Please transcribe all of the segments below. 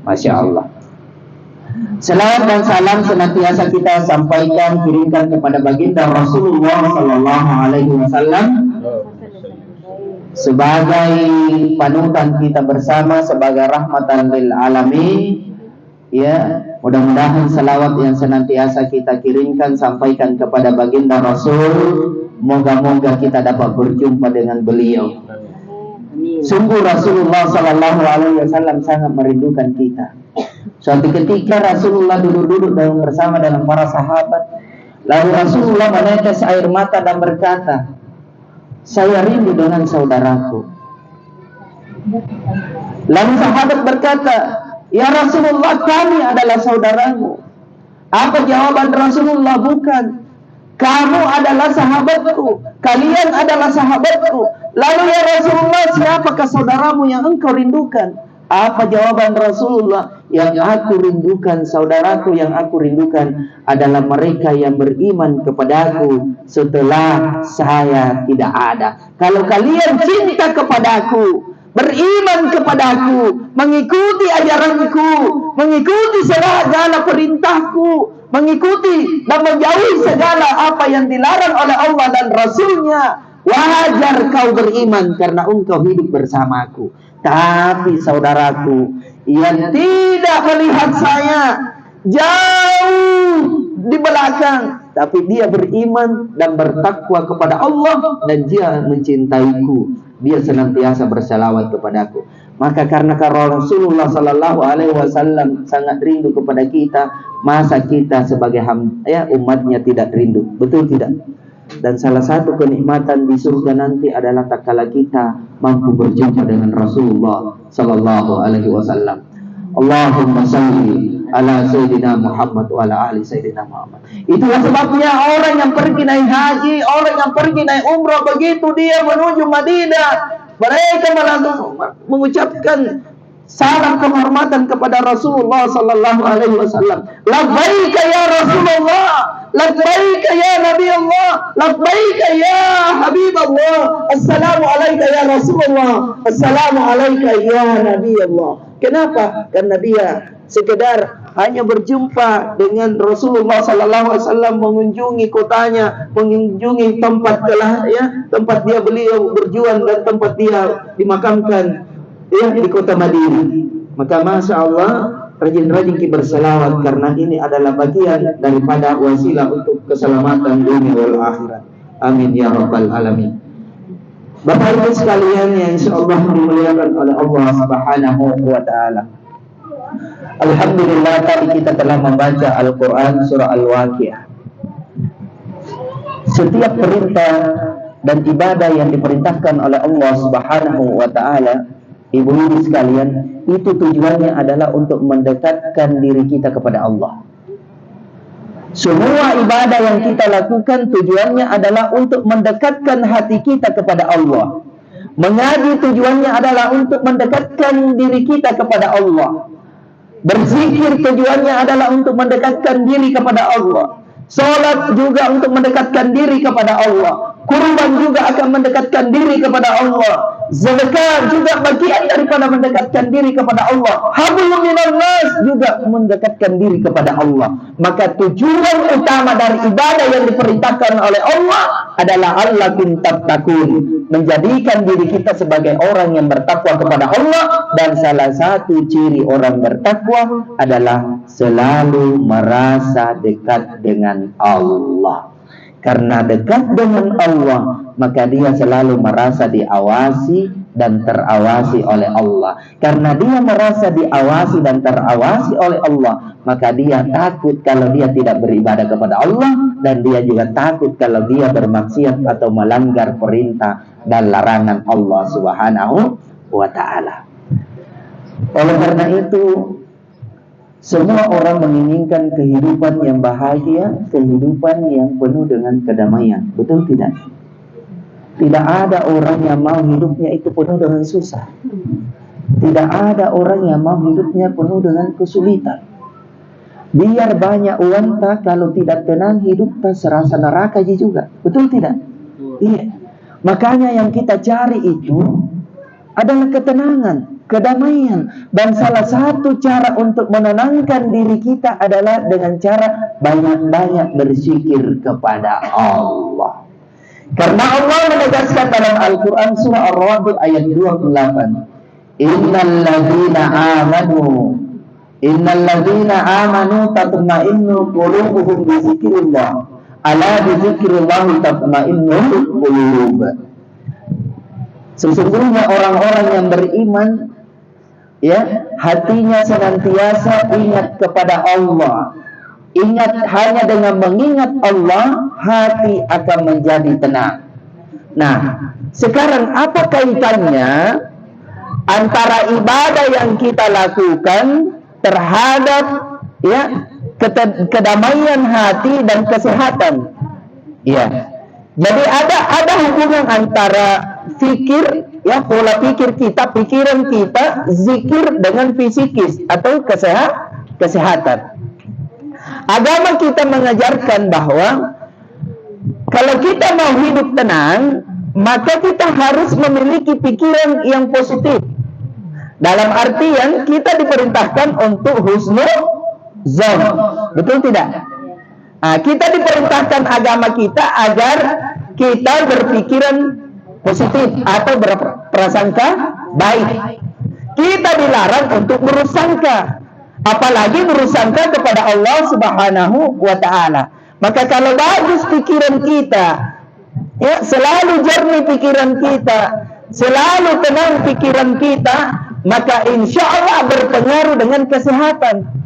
Masya Allah. Selawat dan salam senantiasa kita sampaikan, kirimkan kepada baginda Rasulullah Sallallahu Alaihi Wasallam sebagai panutan kita bersama, sebagai rahmatan lil alamin. Ya, mudah-mudahan salawat yang senantiasa kita kirimkan, sampaikan kepada baginda Rasul, moga-moga kita dapat berjumpa dengan beliau. Sungguh Rasulullah Sallallahu Alaihi Wasallam sangat merindukan kita. Suatu ketika Rasulullah duduk-duduk bersama dengan para sahabat, lalu Rasulullah menetes air mata dan berkata, saya rindu dengan saudaraku. Lalu sahabat berkata, ya Rasulullah, kami adalah saudaramu. Apa jawaban Rasulullah? Bukan, kamu adalah sahabatku, kalian adalah sahabatku. Lalu ya Rasulullah, siapakah saudaramu yang engkau rindukan? Apa jawaban Rasulullah? Yang aku rindukan, saudaraku yang aku rindukan adalah mereka yang beriman kepadaku setelah saya tidak ada. Kalau kalian cinta kepadaku, beriman kepadaku, mengikuti ajaranku, mengikuti segala perintahku, mengikuti dan menjauhi segala apa yang dilarang oleh Allah dan Rasulnya, wajar kau beriman karena engkau hidup bersamaku. Tapi saudaraku yang tidak melihat saya, jauh di belakang, tapi dia beriman dan bertakwa kepada Allah dan dia mencintaiku, dia senantiasa berselawat kepadaku. Maka karena Rasulullah Sallallahu Alaihi Wasallam sangat rindu kepada kita, masa kita sebagai umatnya tidak rindu? Betul tidak? Dan salah satu kenikmatan di surga nanti adalah tatkala kita mampu berjumpa dengan Rasulullah Sallallahu Alaihi Wasallam. Allahumma salli ala Sayyidina Muhammad wa ala ali Sayyidina Muhammad. Itulah sebabnya orang yang pergi naik haji, orang yang pergi naik umrah, begitu dia menuju Madinah, mereka mengucapkan salam penghormatan kepada Rasulullah Sallallahu Alaihi Wasallam. Labbaik ya Rasulullah, labbaik ya Nabi Allah, labbaik ya Habib Allah. Assalamu alayka ya Rasulullah, assalamu alayka ya Nabi Allah. Kenapa? Karena dia sekedar hanya berjumpa dengan Rasulullah Sallallahu Alaihi Wasallam, mengunjungi kotanya, mengunjungi tempat dia beliau berjuang dan tempat dia dimakamkan di kota Madinah. Maka Masya Allah, rajin-rajin kita berselawat karena ini adalah bagian daripada wasilah untuk keselamatan dunia wal akhirat. Amin ya rabbal alamin. Bapak Ibu sekalian yang insyaallah dimuliakan oleh Allah Subhanahu wa taala. Alhamdulillah, tadi kita telah membaca Al-Qur'an surah Al-Waqiah. Setiap perintah dan ibadah yang diperintahkan oleh Allah Subhanahu wa taala, ibu-ibu sekalian, itu tujuannya adalah untuk mendekatkan diri kita kepada Allah. Semua ibadah yang kita lakukan tujuannya adalah untuk mendekatkan hati kita kepada Allah. Mengaji tujuannya adalah untuk mendekatkan diri kita kepada Allah. Berzikir tujuannya adalah untuk mendekatkan diri kepada Allah. Salat juga untuk mendekatkan diri kepada Allah. Kurban juga akan mendekatkan diri kepada Allah. Zakat juga bagian daripada mendekatkan diri kepada Allah. Hablum minallas juga mendekatkan diri kepada Allah. Maka tujuan utama dari ibadah yang diperintahkan oleh Allah adalah allakum tattaqun, menjadikan diri kita sebagai orang yang bertakwa kepada Allah. Dan salah satu ciri orang bertakwa adalah selalu merasa dekat dengan Allah. Karena dekat dengan Allah, maka dia selalu merasa diawasi dan terawasi oleh Allah. Karena dia merasa diawasi dan terawasi oleh Allah, maka dia takut kalau dia tidak beribadah kepada Allah, dan dia juga takut kalau dia bermaksiat atau melanggar perintah dan larangan Allah Subhanahu wa ta'ala. Oleh karena itu, semua orang menginginkan kehidupan yang bahagia, kehidupan yang penuh dengan kedamaian. Betul tidak? Tidak ada orang yang mau hidupnya itu penuh dengan susah. Tidak ada orang yang mau hidupnya penuh dengan kesulitan. Biar banyak uang tak, kalau tidak tenang hidup tak serasa neraka juga. Betul tidak? Iya. Makanya yang kita cari itu adalah ketenangan. kedamaian. Dan salah satu cara untuk menenangkan diri kita adalah dengan cara banyak-banyak berzikir kepada Allah. Karena Allah menegaskan dalam Al-Quran surah Ar-Ra'd ayat 28, Innal ladzina amanu tatma'innu qulubuhum bi dzikrillah. Ala bi dzikrillah tatma'innul qulub. Sesungguhnya orang-orang yang beriman, ya, hatinya senantiasa ingat kepada Allah. Ingat, hanya dengan mengingat Allah, hati akan menjadi tenang. Nah, sekarang apa kaitannya antara ibadah yang kita lakukan terhadap, ya, kedamaian hati dan kesehatan? Ya, jadi ada hubungan antara fikir, ya, pola pikir kita, pikiran kita, zikir dengan fisikis atau kesehatan. Agama kita mengajarkan bahwa kalau kita mau hidup tenang, maka kita harus memiliki pikiran yang positif. Dalam artian kita diperintahkan untuk husnuzon, betul tidak? Nah, kita diperintahkan agama kita agar kita berpikiran positif atau berprasangka baik. Kita dilarang untuk bersangka, apalagi bersangka kepada Allah Subhanahu wa Ta'ala. Maka kalau bagus pikiran kita, ya, selalu jernih pikiran kita, selalu tenang pikiran kita, maka insya Allah berpengaruh dengan kesehatan.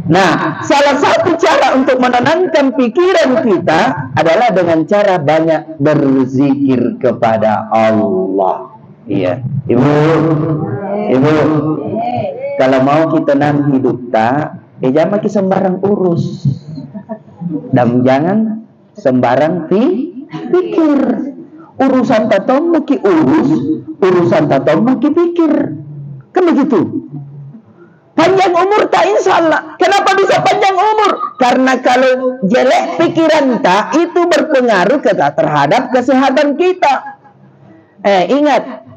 Nah, salah satu cara untuk menenangkan pikiran kita adalah dengan cara banyak berzikir kepada Allah. Iya, ibu, kalau mau kita tenang hidup tak, jangan makin sembarang urus, dan jangan sembarang pikir. Urusan tatom maki urus, urusan tatom maki pikir, kan begitu. Panjang umur tak insya Allah. Kenapa bisa panjang umur? Karena kalau jelek pikiran tak, itu berpengaruh terhadap kesehatan kita. Ingat,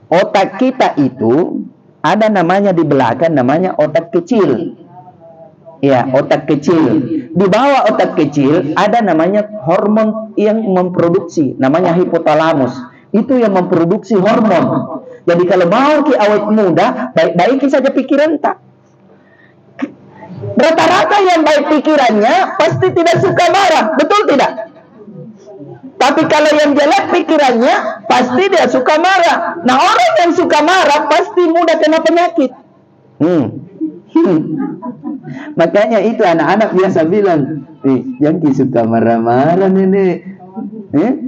otak kita itu ada namanya di belakang, namanya otak kecil. Ya, otak kecil. Di bawah otak kecil ada namanya hormon yang memproduksi, namanya hipotalamus. Itu yang memproduksi hormon. Jadi kalau mau ki awet muda, baik-baiki saja pikiran tak. Rata-rata yang baik pikirannya pasti tidak suka marah, betul tidak? Tapi kalau yang jelek pikirannya pasti dia suka marah. Nah, orang yang suka marah pasti mudah kena penyakit. Makanya itu anak-anak biasa bilang, jangan suka marah-marah nenek.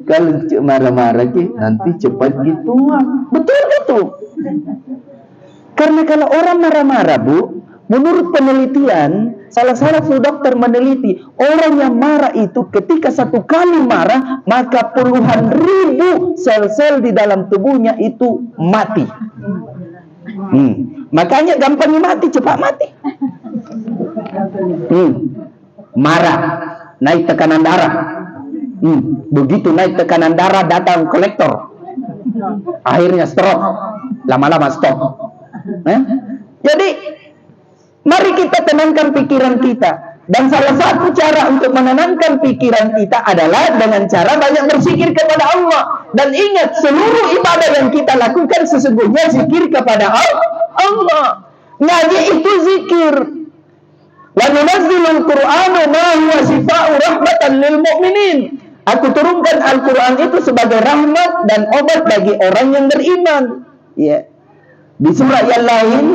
Kalau marah-marah nanti cepat gitu. Betul. Karena kalau orang marah-marah, Bu, menurut penelitian, salah satu dokter meneliti, orang yang marah itu ketika satu kali marah, maka puluhan ribu sel-sel di dalam tubuhnya itu mati. Makanya gampang mati, cepat mati. Marah, naik tekanan darah. Begitu naik tekanan darah, datang kolektor, akhirnya stroke, lama-lama stop. Jadi mari kita tenangkan pikiran kita. Dan salah satu cara untuk menenangkan pikiran kita adalah dengan cara banyak berzikir kepada Allah. Dan ingat, seluruh ibadah yang kita lakukan sesungguhnya zikir kepada Allah. Ngaji itu zikir. Wa nunazzilul Qur'ana ma huwa shifaa'u rahmatan lil mu'minin. Aku turunkan Al-Quran itu sebagai rahmat dan obat bagi orang yang beriman. Ya. Di surah yang lain,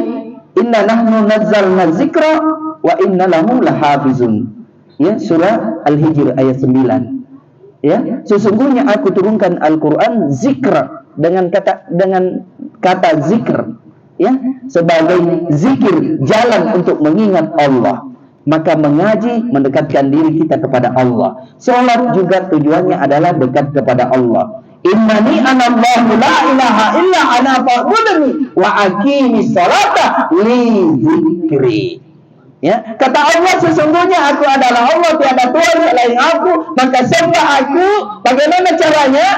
Inna nahnu nazzalna zikra wa inna lahu lahafizun. Ya, surah Al-Hijr ayat 9. Ya, sesungguhnya aku turunkan Al-Quran zikra dengan kata zikr, ya, sebagai zikir, jalan untuk mengingat Allah. Maka mengaji mendekatkan diri kita kepada Allah. Salat juga tujuannya adalah dekat kepada Allah. Innani anallahu la ilaha illa ana fa'budni wa aqimis salata li dzikri. Ya, kata Allah, sesungguhnya aku adalah Allah, tiada Tuhan selain aku, maka sembah aku. Bagaimana caranya?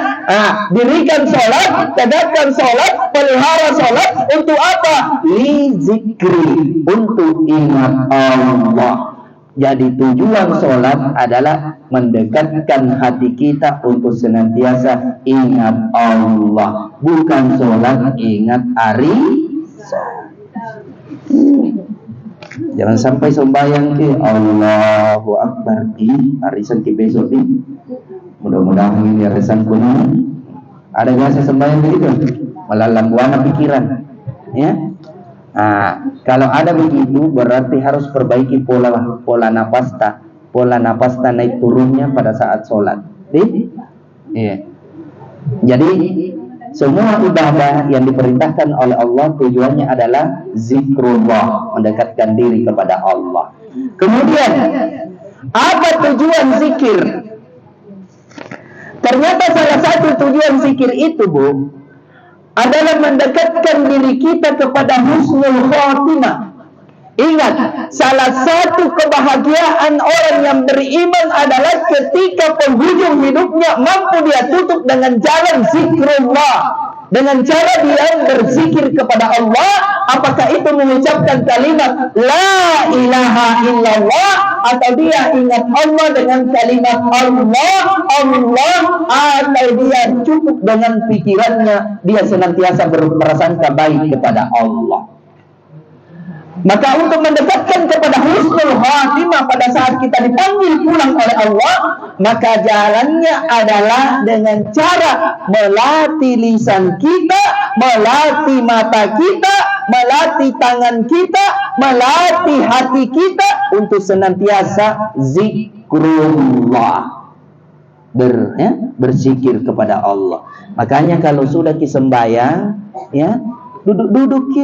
Dirikan sholat, tegakkan sholat, pelihara sholat. Untuk apa? Li zikri, untuk ingat Allah. Jadi tujuan sholat adalah mendekatkan hati kita untuk senantiasa ingat Allah, bukan sholat ingat hari sholat. Jangan sampai sembahyang ke Allahu Akbar di arisan ke besok ni. Mudah-mudahan ini arisan kuno. Ada biasa sembahyang begitu, malah warna pikiran. Ya. Kalau ada begitu berarti harus perbaiki pola napas naik turunnya pada saat sholat. Iya. Jadi semua ibadah yang diperintahkan oleh Allah tujuannya adalah zikrullah, mendekatkan diri kepada Allah. Kemudian, apa tujuan zikir? Ternyata salah satu tujuan zikir itu, Bu, adalah mendekatkan diri kita kepada husnul khatimah. Ingat, salah satu kebahagiaan orang yang beriman adalah ketika penghujung hidupnya mampu dia tutup dengan jalan zikrullah, dengan cara dia berzikir kepada Allah. Apakah itu mengucapkan kalimat la ilaha illallah, atau dia ingat Allah dengan kalimat Allah, atau dia cukup dengan pikirannya dia senantiasa berprasangka baik kepada Allah. Maka untuk mendekatkan kepada husnul khatimah pada saat kita dipanggil pulang oleh Allah, maka jalannya adalah dengan cara melatih lisan kita, melatih mata kita, melatih tangan kita, melatih hati kita untuk senantiasa zikrullah, berzikir kepada Allah. Makanya kalau sudah sembahyang, ya, duduk-duduk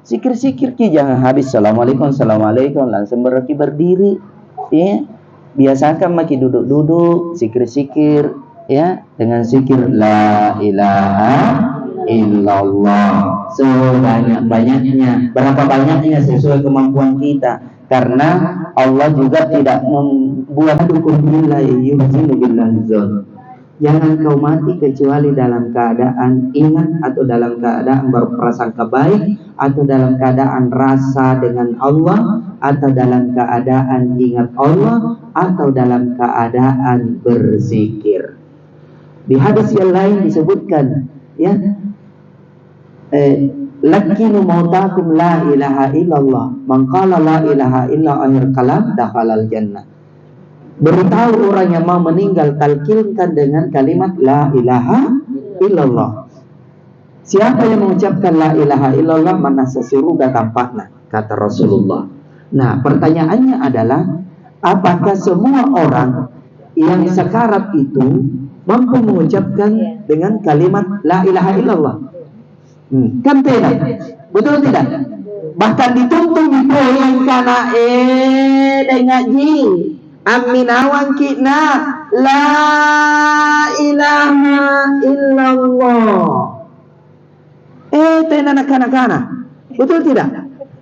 sikir-sikir jangan habis assalamualaikum langsung berdiri, ya. Biasakan maki duduk-duduk sikir-sikir, ya, dengan zikir la ilaha illallah sebanyak-banyaknya. Berapa banyaknya sesuai kemampuan kita, karena Allah juga tidak membuat hukum billahi yuzinu billahi. Jangan kau mati kecuali dalam keadaan ingat, atau dalam keadaan berprasangka baik, atau dalam keadaan rasa dengan Allah, atau dalam keadaan ingat Allah, atau dalam keadaan berzikir. Di hadis yang lain disebutkan, ya, lakinu mautakum la ilaha illallah, man qala la ilaha illa akhir kalam dakhalal jannah. Beritahu orang yang mau meninggal, talqinkan dengan kalimat la ilaha illallah. Siapa yang mengucapkan la ilaha illallah manasa surga tampakna, kata Rasulullah. Nah, pertanyaannya adalah, apakah semua orang yang sekarat itu mampu mengucapkan dengan kalimat la ilaha illallah? Kan tidak, betul tidak? Bahkan dituntun dipoyang kana dengan ji aminawan kitna la ilaha illallah. Tenan kana. Betul tidak?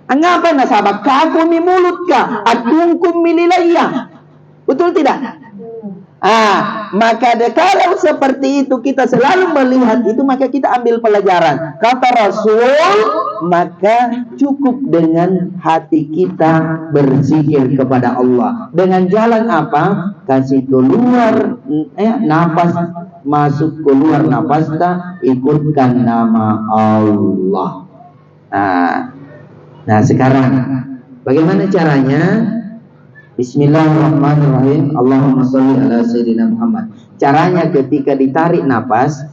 Angapa na sabak ka mi mulut ka at kungkum mililaya. Betul tidak? Maka kalau seperti itu kita selalu melihat itu, maka kita ambil pelajaran. Kata Rasul, maka cukup dengan hati kita berzikir kepada Allah. Dengan jalan apa? Kasih keluar nafas, masuk keluar nafas, ikutkan nama Allah. Nah sekarang bagaimana caranya? Bismillahirrahmanirrahim. Allahumma sholli ala sayyidina Muhammad. Caranya ketika ditarik nafas,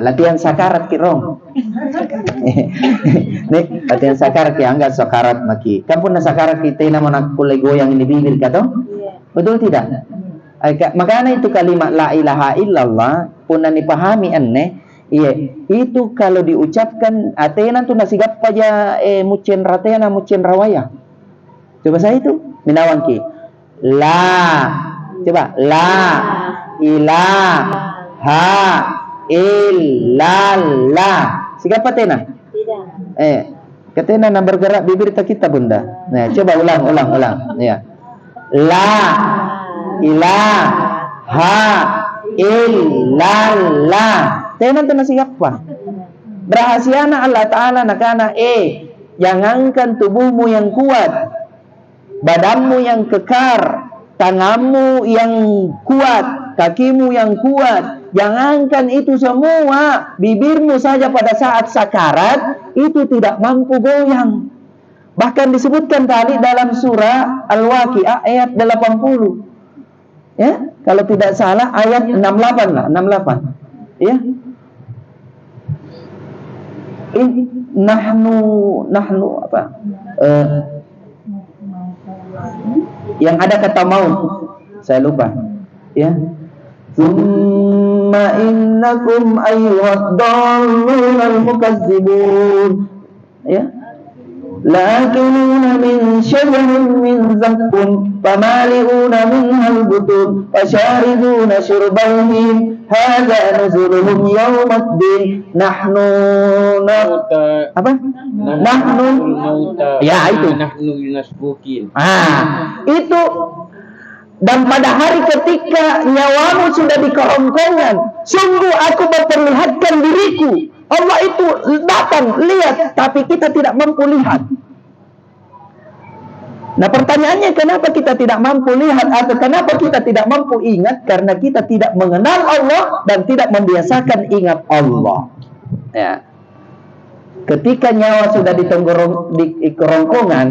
latihan sakarat kirong. Nih, latihan sakarat ya, enggak sakarat maki. Kamu na sakarat kita nama nak kulai goyang ini bibir kato? Betul tidak? Makanya itu kalimat la ilaha illallah pun dipahami aneh. Iya, itu kalau diucapkan atena tu nasigap aja mucen ratena mucen rawaya. Coba saya itu minawan ki la, coba la ilaha illallah. Sigap tena? Tidak. Katanya nak bergerak bibir kita bunda. Nah, coba ulang. Ya. La ilaha illallah. Tenan tenan siapa? Berahasiana Allah Ta'ala nakana jangankan tubuhmu yang kuat, badanmu yang kekar, tanganmu yang kuat, kakimu yang kuat, jangankan itu semua, bibirmu saja pada saat sakarat itu tidak mampu goyang. Bahkan disebutkan tadi dalam surah Al-Waqi'ah ayat 80. Ya, kalau tidak salah ayat 68 lah, 68. Ya. Nahnu apa? Yang ada kata maut. Saya lupa. Ya. Tsumma innakum ayyuhad dallunal mukazzibun. Ya. Lakinuna min syajarin min zaqqum famali'una minhal butun fasharibuna syurbal him hadza nuzuluhum yawmaddin nahnu apa? Nahnu ya itu nahnu yunasbukin. Itu dan pada hari ketika nyawamu sudah di kerongkongan, sungguh aku memperlihatkan diriku. Allah itu datang, lihat, tapi kita tidak mampu lihat. Nah pertanyaannya, kenapa kita tidak mampu lihat atau kenapa kita tidak mampu ingat? Karena kita tidak mengenal Allah dan tidak membiasakan ingat Allah. Ya. Ketika nyawa sudah di kerongkongan,